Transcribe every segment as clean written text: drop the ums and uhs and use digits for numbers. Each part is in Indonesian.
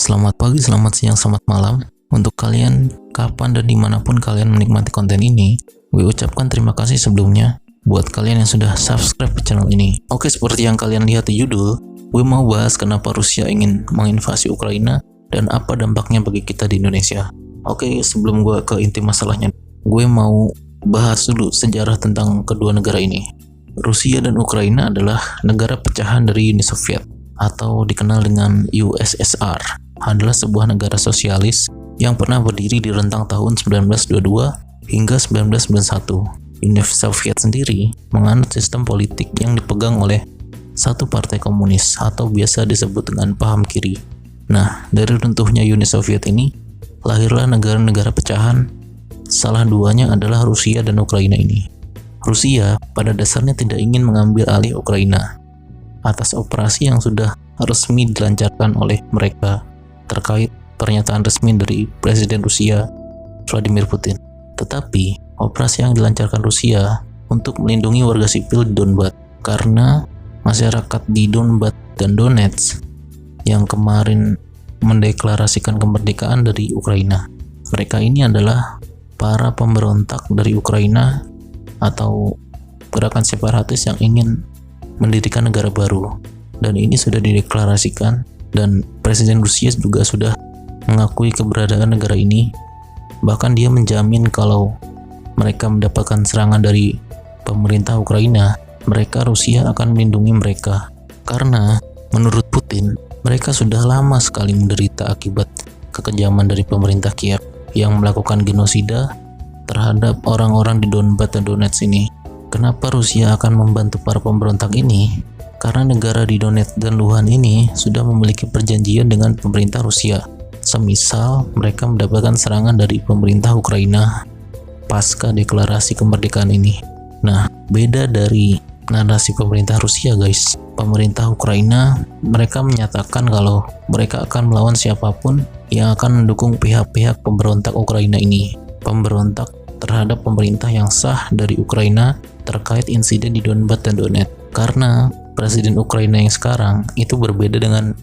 Selamat pagi, selamat siang, selamat malam. Untuk kalian, kapan dan dimanapun kalian menikmati konten ini, gue ucapkan terima kasih sebelumnya buat kalian yang sudah subscribe ke channel ini. Oke, seperti yang kalian lihat di judul, gue mau bahas kenapa Rusia ingin menginvasi Ukraina dan apa dampaknya bagi kita di Indonesia. Oke, sebelum gue ke inti masalahnya, gue mau bahas dulu sejarah tentang kedua negara ini. Rusia dan Ukraina adalah negara pecahan dari Uni Soviet, atau dikenal dengan USSR, adalah sebuah negara sosialis yang pernah berdiri di rentang tahun 1922 hingga 1991. Uni Soviet sendiri menganut sistem politik yang dipegang oleh satu partai komunis atau biasa disebut dengan paham kiri. Nah, dari runtuhnya Uni Soviet ini, lahirlah negara-negara pecahan. Salah duanya adalah Rusia dan Ukraina ini. Rusia pada dasarnya tidak ingin mengambil alih Ukraina atas operasi yang sudah resmi dilancarkan oleh mereka terkait pernyataan resmi dari Presiden Rusia Vladimir Putin. Tetapi operasi yang dilancarkan Rusia untuk melindungi warga sipil di Donbas, karena masyarakat di Donbas dan Donetsk yang kemarin mendeklarasikan kemerdekaan dari Ukraina. Mereka ini adalah para pemberontak dari Ukraina atau gerakan separatis yang ingin mendirikan negara baru, dan ini sudah dideklarasikan dan Presiden Rusia juga sudah mengakui keberadaan negara ini. Bahkan dia menjamin kalau mereka mendapatkan serangan dari pemerintah Ukraina, Rusia akan melindungi mereka, karena menurut Putin mereka sudah lama sekali menderita akibat kekejaman dari pemerintah Kiev yang melakukan genosida terhadap orang-orang di Donbas dan Donetsk ini. Kenapa Rusia akan membantu para pemberontak ini? Karena negara di Donetsk dan Luhansk ini sudah memiliki perjanjian dengan pemerintah Rusia. Semisal mereka mendapatkan serangan dari pemerintah Ukraina pasca deklarasi kemerdekaan ini. Nah, beda dari narasi pemerintah Rusia, guys. Pemerintah Ukraina, mereka menyatakan kalau mereka akan melawan siapapun yang akan mendukung pihak-pihak pemberontak Ukraina ini. Pemberontak terhadap pemerintah yang sah dari Ukraina terkait insiden di Donbas dan Donetsk. Karena Presiden Ukraina yang sekarang itu berbeda dengan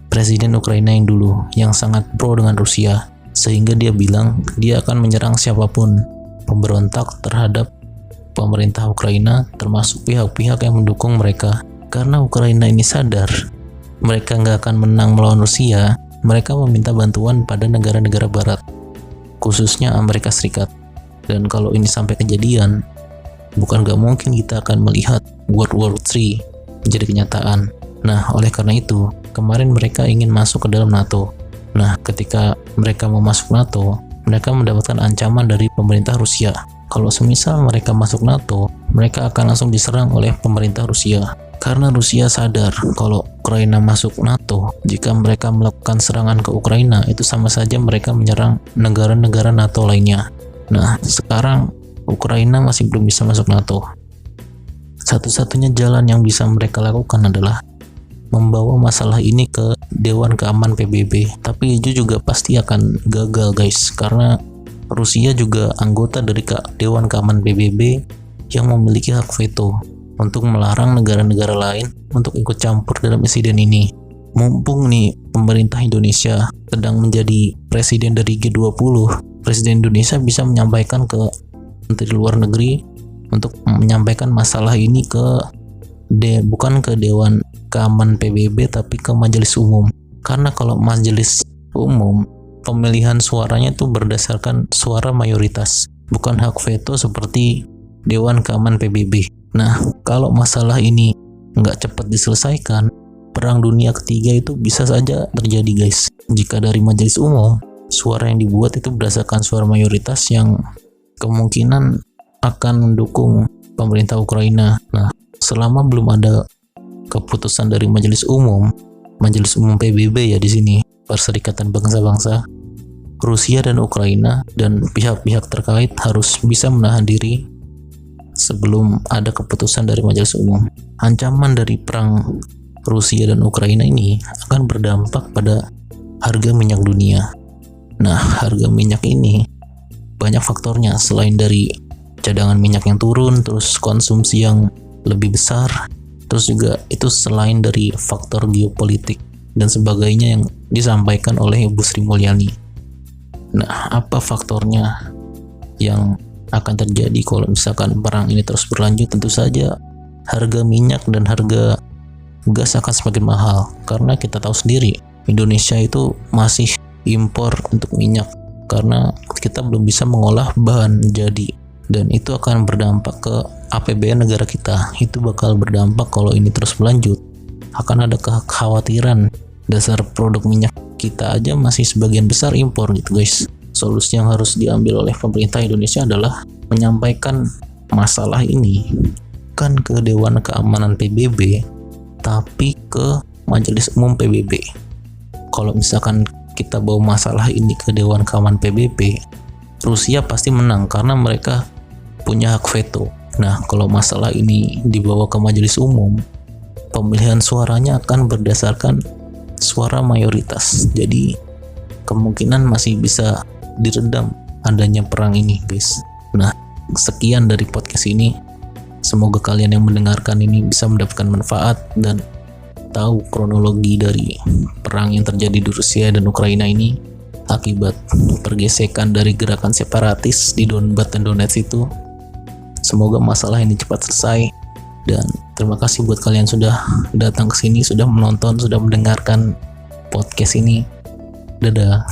Presiden Ukraina yang dulu, yang sangat pro dengan Rusia, sehingga dia bilang dia akan menyerang siapapun pemberontak terhadap pemerintah Ukraina, termasuk pihak-pihak yang mendukung mereka. Karena Ukraina ini sadar mereka nggak akan menang melawan Rusia, mereka meminta bantuan pada negara-negara barat, khususnya Amerika Serikat. Dan kalau ini sampai kejadian, bukan gak mungkin kita akan melihat World War III menjadi kenyataan. Nah, oleh karena itu, kemarin mereka ingin masuk ke dalam NATO. Nah, ketika mereka mau masuk NATO, mereka mendapatkan ancaman dari pemerintah Rusia. Kalau semisal mereka masuk NATO, mereka akan langsung diserang oleh pemerintah Rusia. Karena Rusia sadar kalau Ukraina masuk NATO, jika mereka melakukan serangan ke Ukraina, itu sama saja mereka menyerang negara-negara NATO lainnya. Nah, sekarang Ukraina masih belum bisa masuk NATO. Satu-satunya jalan yang bisa mereka lakukan adalah membawa masalah ini ke Dewan Keamanan PBB. Tapi itu juga pasti akan gagal, guys, karena Rusia juga anggota dari Dewan Keamanan PBB yang memiliki hak veto untuk melarang negara-negara lain untuk ikut campur dalam insiden ini. Mumpung nih pemerintah Indonesia sedang menjadi presiden dari G20, Presiden Indonesia bisa menyampaikan ke Menteri Luar Negeri untuk menyampaikan masalah ini bukan ke Dewan Keamanan PBB tapi ke Majelis Umum. Karena kalau Majelis Umum, pemilihan suaranya itu berdasarkan suara mayoritas, bukan hak veto seperti Dewan Keamanan PBB. Nah, kalau masalah ini nggak cepat diselesaikan, Perang Dunia Ketiga itu bisa saja terjadi, guys. Jika dari Majelis Umum, suara yang dibuat itu berdasarkan suara mayoritas yang kemungkinan akan mendukung pemerintah Ukraina. Nah, selama belum ada keputusan dari Majelis Umum PBB ya di sini, Perserikatan Bangsa-Bangsa, Rusia dan Ukraina dan pihak-pihak terkait harus bisa menahan diri sebelum ada keputusan dari Majelis Umum. Ancaman dari perang Rusia dan Ukraina ini akan berdampak pada harga minyak dunia. Nah, harga minyak ini banyak faktornya selain dari cadangan minyak yang turun, terus konsumsi yang lebih besar, terus juga itu selain dari faktor geopolitik dan sebagainya yang disampaikan oleh Ibu Sri Mulyani. Nah, apa faktornya yang akan terjadi kalau misalkan perang ini terus berlanjut? Tentu saja harga minyak dan harga gas akan semakin mahal, karena kita tahu sendiri Indonesia itu masih impor untuk minyak karena kita belum bisa mengolah bahan jadi, dan itu akan berdampak ke APBN negara kita. Itu bakal berdampak kalau ini terus berlanjut. Akan ada kekhawatiran dasar produk minyak kita aja masih sebagian besar impor gitu guys. Solusi yang harus diambil oleh pemerintah Indonesia adalah menyampaikan masalah ini bukan ke Dewan Keamanan PBB, tapi ke Majelis Umum PBB. Kalau misalkan kita bawa masalah ini ke Dewan Keamanan PBB, Rusia pasti menang karena mereka punya hak veto. Nah, kalau masalah ini dibawa ke Majelis Umum, pemilihan suaranya akan berdasarkan suara mayoritas. Jadi, kemungkinan masih bisa diredam adanya perang ini, guys. Nah, sekian dari podcast ini. Semoga kalian yang mendengarkan ini bisa mendapatkan manfaat dan tahu kronologi dari perang yang terjadi di Rusia dan Ukraina ini akibat pergesekan dari gerakan separatis di Donbas dan Donetsk itu. Semoga masalah ini cepat selesai, dan terima kasih buat kalian sudah datang ke sini, sudah menonton, sudah mendengarkan podcast ini. Dadah.